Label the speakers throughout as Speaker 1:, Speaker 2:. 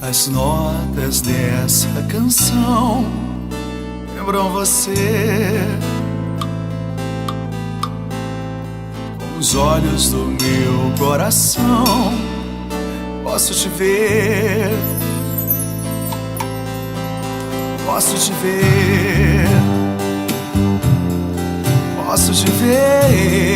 Speaker 1: As notas dessa canção lembram você. Com os olhos do meu coração posso te ver, posso te ver, posso te ver.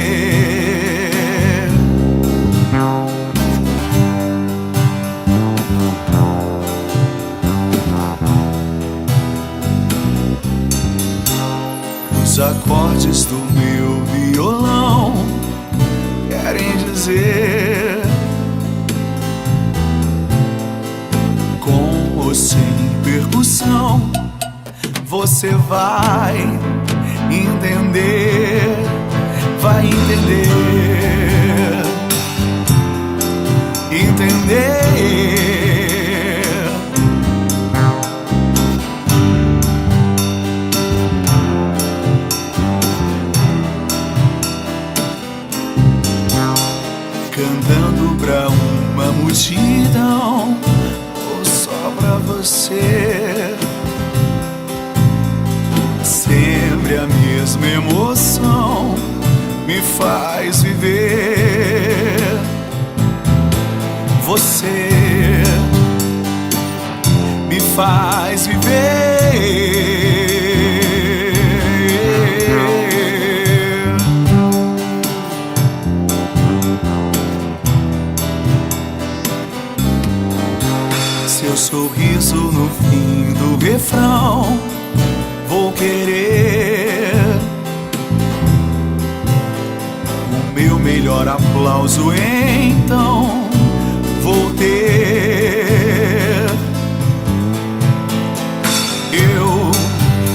Speaker 1: Os acordes do meu violão querem dizer, com ou sem percussão, você vai entender, vai entender, entender. Cantando pra uma multidão ou só pra você, sempre a mesma emoção me faz viver. Você me faz viver. Seu sorriso no fim do refrão vou querer. O meu melhor aplauso então vou ter. Eu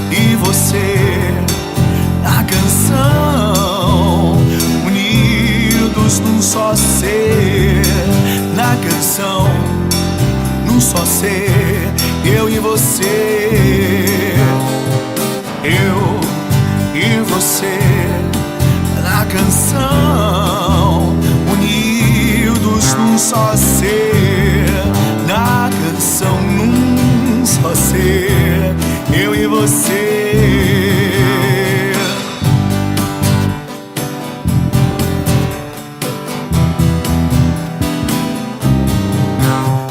Speaker 1: e você na canção, unidos num só ser. Na canção, num só ser, eu e você. Eu e você na canção, unidos num só ser. Na canção, num só ser, eu e você.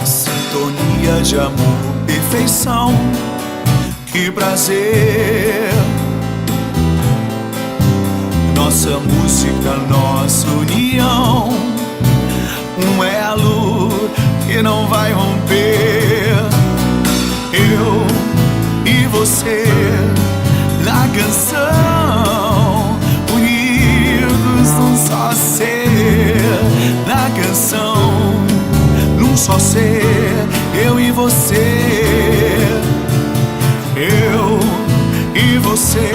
Speaker 1: Sintonia de amor, perfeição, que prazer. Nossa música, nossa união, um elo que não vai romper. Eu e você na canção, unidos num só ser. Na canção, num só ser, eu e você. Eu e você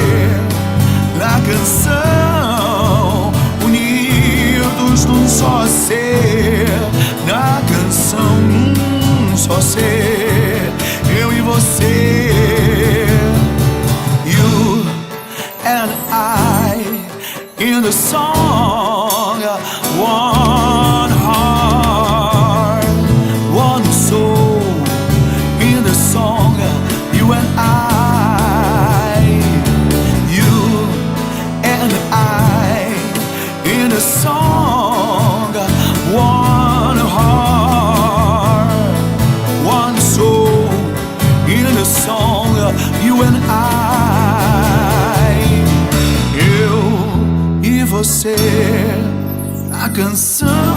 Speaker 1: na canção, unidos num só ser. Na canção, num só ser, eu e você. You and I in the song, one heart, one soul in the song. You and I, you and I in a song, one heart, one soul in a song. You and I, eu e você na canção.